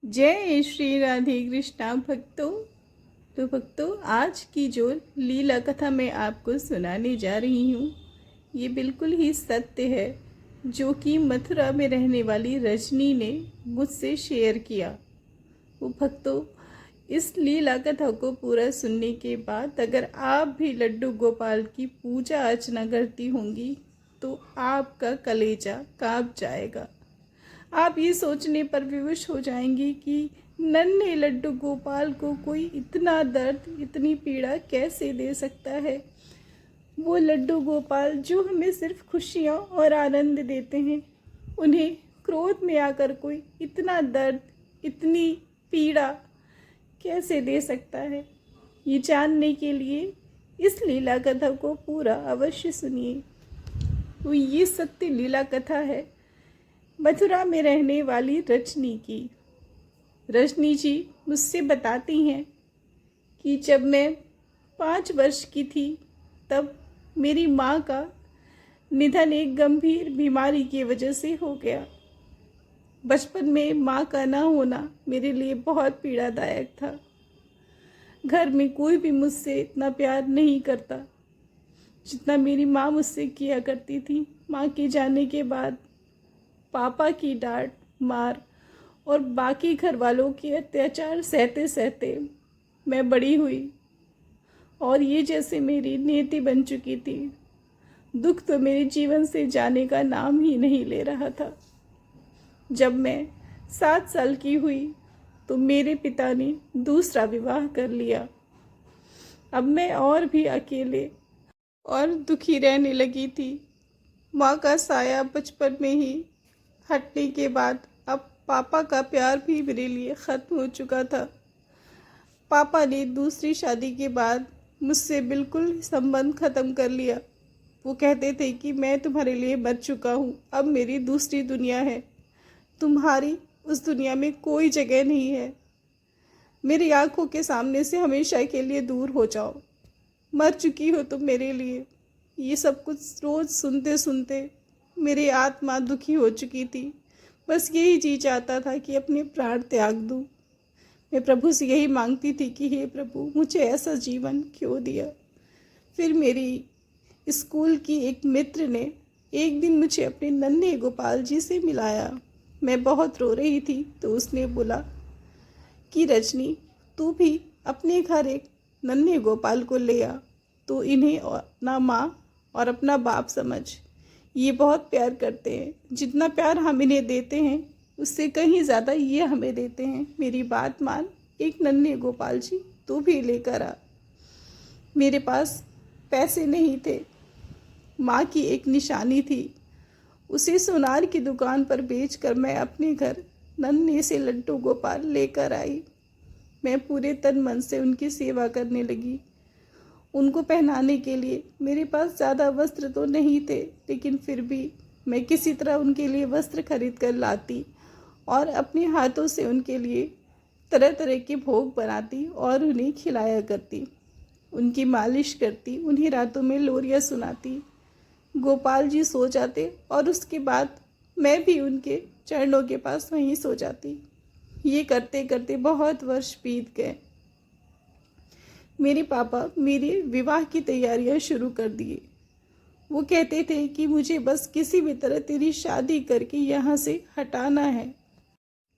जय श्री राधे कृष्णा भक्तों। तो भक्तों, आज की जो लीला कथा मैं आपको सुनाने जा रही हूँ, ये बिल्कुल ही सत्य है, जो कि मथुरा में रहने वाली रजनी ने मुझसे शेयर किया। वो भक्तों, इस लीला कथा को पूरा सुनने के बाद अगर आप भी लड्डू गोपाल की पूजा अर्चना करती होंगी तो आपका कलेजा कांप जाएगा। आप ये सोचने पर विवश हो जाएंगी कि नन्हे लड्डू गोपाल को कोई इतना दर्द, इतनी पीड़ा कैसे दे सकता है। वो लड्डू गोपाल जो हमें सिर्फ खुशियाँ और आनंद देते हैं, उन्हें क्रोध में आकर कोई इतना दर्द, इतनी पीड़ा कैसे दे सकता है। ये जानने के लिए इस लीला कथा को पूरा अवश्य सुनिए। तो ये सत्य लीला कथा है मथुरा में रहने वाली रजनी की। रजनी जी मुझसे बताती हैं कि जब मैं 5 वर्ष की थी तब मेरी माँ का निधन एक गंभीर बीमारी की वजह से हो गया। बचपन में माँ का ना होना मेरे लिए बहुत पीड़ादायक था। घर में कोई भी मुझसे इतना प्यार नहीं करता जितना मेरी माँ मुझसे किया करती थी। माँ के जाने के बाद पापा की डांट, मार और बाकी घर वालों के अत्याचार सहते सहते मैं बड़ी हुई और ये जैसे मेरी नियति बन चुकी थी। दुख तो मेरे जीवन से जाने का नाम ही नहीं ले रहा था। जब मैं 7 साल की हुई तो मेरे पिता ने दूसरा विवाह कर लिया। अब मैं और भी अकेले और दुखी रहने लगी थी। माँ का साया बचपन में ही हटने के बाद अब पापा का प्यार भी मेरे लिए ख़त्म हो चुका था। पापा ने दूसरी शादी के बाद मुझसे बिल्कुल संबंध ख़त्म कर लिया। वो कहते थे कि मैं तुम्हारे लिए मर चुका हूँ, अब मेरी दूसरी दुनिया है, तुम्हारी उस दुनिया में कोई जगह नहीं है, मेरी आंखों के सामने से हमेशा के लिए दूर हो जाओ, मर चुकी हो तुम मेरे लिए। ये सब कुछ रोज़ सुनते सुनते मेरी आत्मा दुखी हो चुकी थी। बस यही जी चाहता था कि अपने प्राण त्याग दूं। मैं प्रभु से यही मांगती थी कि हे प्रभु, मुझे ऐसा जीवन क्यों दिया। फिर मेरी स्कूल की एक मित्र ने एक दिन मुझे अपने नन्हे गोपाल जी से मिलाया। मैं बहुत रो रही थी तो उसने बोला कि रजनी, तू भी अपने घर एक नन्हे गोपाल को ले आ। तो इन्हें अपना माँ और अपना बाप समझ। ये बहुत प्यार करते हैं, जितना प्यार हम इन्हें देते हैं उससे कहीं ज़्यादा ये हमें देते हैं। मेरी बात मान, एक नन्हे गोपाल जी तू भी लेकर आ। मेरे पास पैसे नहीं थे, माँ की एक निशानी थी, उसे सोनार की दुकान पर बेचकर मैं अपने घर नन्हे से लड्डू गोपाल लेकर आई। मैं पूरे तन मन से उनकी सेवा करने लगी। उनको पहनाने के लिए मेरे पास ज़्यादा वस्त्र तो नहीं थे, लेकिन फिर भी मैं किसी तरह उनके लिए वस्त्र खरीद कर लाती और अपने हाथों से उनके लिए तरह तरह के भोग बनाती और उन्हें खिलाया करती, उनकी मालिश करती, उन्हें रातों में लोरियाँ सुनाती। गोपाल जी सो जाते और उसके बाद मैं भी उनके चरणों के पास वहीं सो जाती। ये करते करते बहुत वर्ष बीत गए। मेरे पापा मेरे विवाह की तैयारियां शुरू कर दिए। वो कहते थे कि मुझे बस किसी भी तरह तेरी शादी करके यहाँ से हटाना है,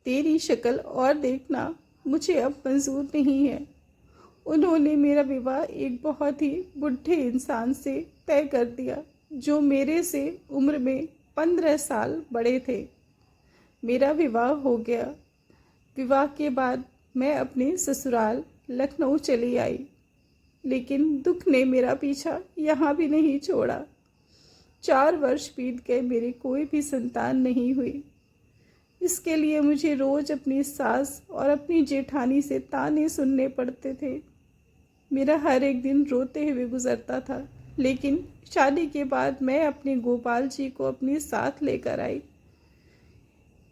तेरी शक्ल और देखना मुझे अब मंजूर नहीं है। उन्होंने मेरा विवाह एक बहुत ही बुढ़े इंसान से तय कर दिया, जो मेरे से उम्र में 15 साल बड़े थे। मेरा विवाह हो गया। विवाह के बाद मैं अपने ससुराल लखनऊ चली आई, लेकिन दुख ने मेरा पीछा यहाँ भी नहीं छोड़ा। 4 वर्ष बीत गए, मेरी कोई भी संतान नहीं हुई। इसके लिए मुझे रोज़ अपनी सास और अपनी जेठानी से ताने सुनने पड़ते थे। मेरा हर एक दिन रोते हुए गुजरता था, लेकिन शादी के बाद मैं अपने गोपाल जी को अपने साथ लेकर आई,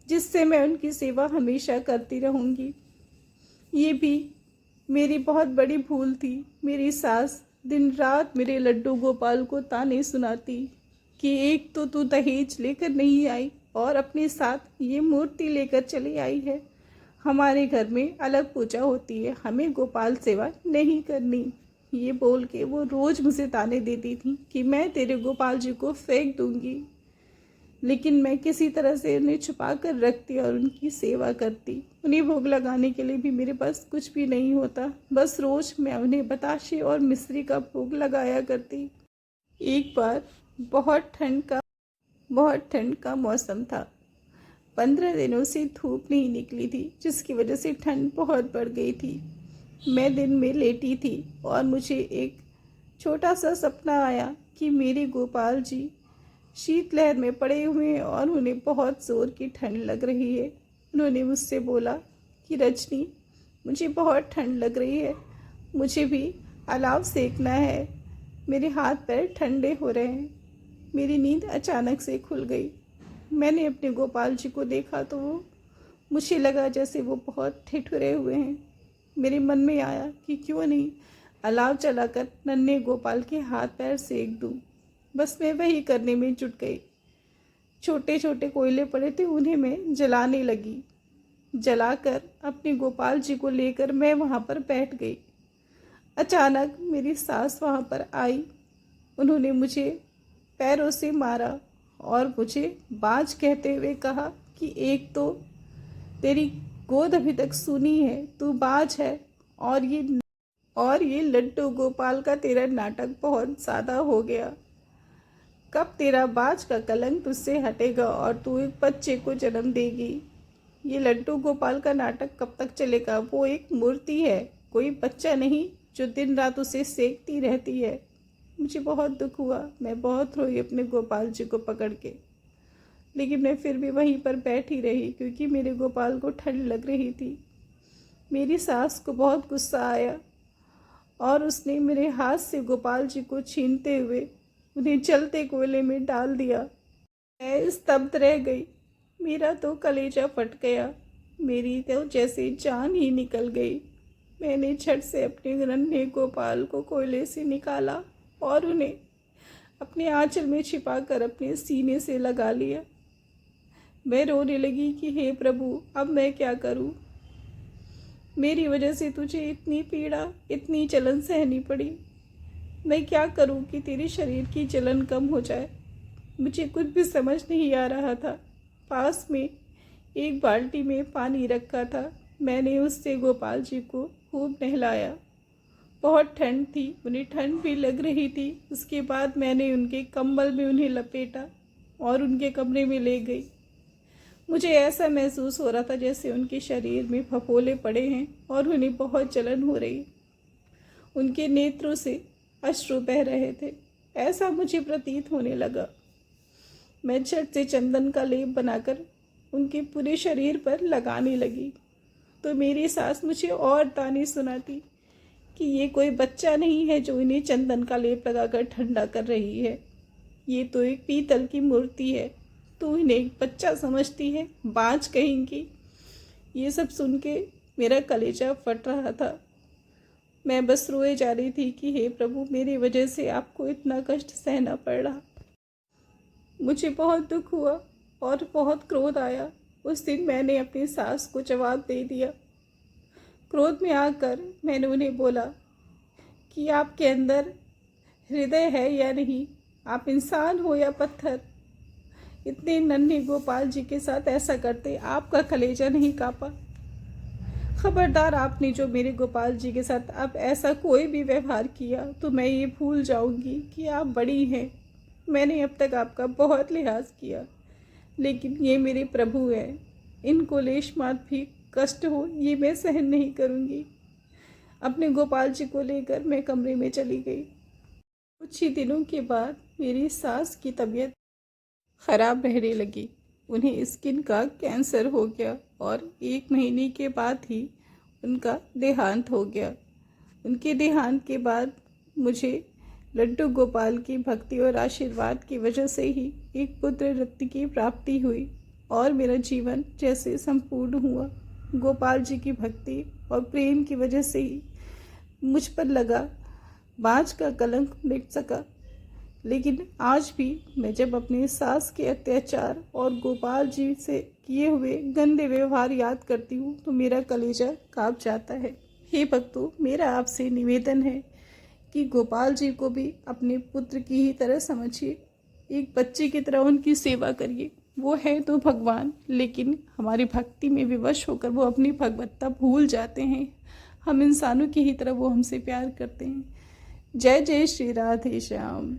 जिससे मैं उनकी सेवा हमेशा करती रहूँगी। ये भी मेरी बहुत बड़ी भूल थी। मेरी सास दिन रात मेरे लड्डू गोपाल को ताने सुनाती कि एक तो तू दहेज लेकर नहीं आई और अपने साथ ये मूर्ति लेकर चली आई है। हमारे घर में अलग पूजा होती है, हमें गोपाल सेवा नहीं करनी। ये बोल के वो रोज़ मुझे ताने देती थी कि मैं तेरे गोपाल जी को फेंक दूंगी। लेकिन मैं किसी तरह से उन्हें छुपा कर रखती और उनकी सेवा करती। उन्हें भोग लगाने के लिए भी मेरे पास कुछ भी नहीं होता, बस रोज़ मैं उन्हें बताशे और मिश्री का भोग लगाया करती। एक बार बहुत ठंड का मौसम था। 15 दिनों से धूप नहीं निकली थी, जिसकी वजह से ठंड बहुत बढ़ गई थी। मैं दिन में लेटी थी और मुझे एक छोटा सा सपना आया कि मेरे गोपाल जी शीतलहर में पड़े हुए हैं और उन्हें बहुत ज़ोर की ठंड लग रही है। उन्होंने मुझसे बोला कि रजनी, मुझे बहुत ठंड लग रही है, मुझे भी अलाव सेकना है, मेरे हाथ पैर ठंडे हो रहे हैं। मेरी नींद अचानक से खुल गई। मैंने अपने गोपाल जी को देखा तो मुझे लगा जैसे वो बहुत ठिठुरे हुए हैं। मेरे मन में आया कि क्यों नहीं अलाव जलाकर नन्हे गोपाल के हाथ पैर सेक दूं। बस मैं वही करने में जुट गई। छोटे छोटे कोयले पड़े थे, उन्हें मैं जलाने लगी। जलाकर अपने गोपाल जी को लेकर मैं वहाँ पर बैठ गई। अचानक मेरी सास वहाँ पर आई। उन्होंने मुझे पैरों से मारा और मुझे बाज कहते हुए कहा कि एक तो तेरी गोद अभी तक सूनी है, तू बाज है, और ये लड्डू गोपाल का तेरा नाटक बहुत ज़्यादा हो गया। कब तेरा बाज का कलंक तुझसे हटेगा और तू एक बच्चे को जन्म देगी। ये लड्डू गोपाल का नाटक कब तक चलेगा? वो एक मूर्ति है, कोई बच्चा नहीं जो दिन रात उसे सेकती रहती है। मुझे बहुत दुख हुआ, मैं बहुत रोई अपने गोपाल जी को पकड़ के। लेकिन मैं फिर भी वहीं पर बैठी रही क्योंकि मेरे गोपाल को ठंड लग रही थी। मेरी सास को बहुत गुस्सा आया और उसने मेरे हाथ से गोपाल जी को छीनते हुए उन्हें जलते कोयले में डाल दिया। मैं स्तब्ध रह गई। मेरा तो कलेजा फट गया, मेरी तो जैसे जान ही निकल गई। मैंने झट से अपने नन्हे गोपाल को कोयले से निकाला और उन्हें अपने आंचल में छिपाकर अपने सीने से लगा लिया। मैं रोने लगी कि हे प्रभु, अब मैं क्या करूं? मेरी वजह से तुझे इतनी पीड़ा, इतनी जलन सहनी पड़ी। मैं क्या करूं कि तेरे शरीर की जलन कम हो जाए? मुझे कुछ भी समझ नहीं आ रहा था। पास में एक बाल्टी में पानी रखा था। मैंने उससे गोपाल जी को खूब नहलाया। बहुत ठंड थी, उन्हें ठंड भी लग रही थी। उसके बाद मैंने उनके कंबल में उन्हें लपेटा और उनके कमरे में ले गई। मुझे ऐसा महसूस हो रहा था जैसे उनके शरीर में फफोले पड़े हैं और उन्हें बहुत जलन हो रही। उनके नेत्रों से अश्रु बह रहे थे, ऐसा मुझे प्रतीत होने लगा। मैं झट से चंदन का लेप बनाकर उनके पूरे शरीर पर लगाने लगी तो मेरी सास मुझे और ताने सुनाती कि ये कोई बच्चा नहीं है जो इन्हें चंदन का लेप लगाकर ठंडा कर रही है। ये तो एक पीतल की मूर्ति है, तू इन्हें एक बच्चा समझती है, बाज कहेंगी। ये सब सुन के मेरा कलेजा फट रहा था। मैं बस रोए जा रही थी कि हे प्रभु, मेरी वजह से आपको इतना कष्ट सहना पड़ रहा। मुझे बहुत दुख हुआ और बहुत क्रोध आया। उस दिन मैंने अपनी सास को जवाब दे दिया। क्रोध में आकर मैंने उन्हें बोला कि आपके अंदर हृदय है या नहीं? आप इंसान हो या पत्थर? इतने नन्हे गोपाल जी के साथ ऐसा करते आपका कलेजा नहीं कांपा? खबरदार, आपने जो मेरे गोपाल जी के साथ अब ऐसा कोई भी व्यवहार किया तो मैं ये भूल जाऊंगी कि आप बड़ी हैं। मैंने अब तक आपका बहुत लिहाज किया, लेकिन ये मेरे प्रभु हैं, इनको लेश मात्र भी कष्ट हो ये मैं सहन नहीं करूंगी। अपने गोपाल जी को लेकर मैं कमरे में चली गई। कुछ ही दिनों के बाद मेरी सास की तबीयत खराब रहने लगी। उन्हें स्किन का कैंसर हो गया और 1 महीने के बाद ही उनका देहांत हो गया। उनके देहांत के बाद मुझे लड्डू गोपाल की भक्ति और आशीर्वाद की वजह से ही एक पुत्र रत्न की प्राप्ति हुई और मेरा जीवन जैसे संपूर्ण हुआ। गोपाल जी की भक्ति और प्रेम की वजह से ही मुझ पर लगा बाज का कलंक मिट सका। लेकिन आज भी मैं जब अपनी सास के अत्याचार और गोपाल जी से किए हुए गंदे व्यवहार याद करती हूँ तो मेरा कलेजा काँप जाता है। हे भक्तों, मेरा आपसे निवेदन है कि गोपाल जी को भी अपने पुत्र की ही तरह समझिए, एक बच्चे की तरह उनकी सेवा करिए। वो है तो भगवान, लेकिन हमारी भक्ति में विवश होकर वो अपनी भगवत्ता भूल जाते हैं। हम इंसानों की ही तरह वो हमसे प्यार करते हैं। जय जय श्री राधे श्याम।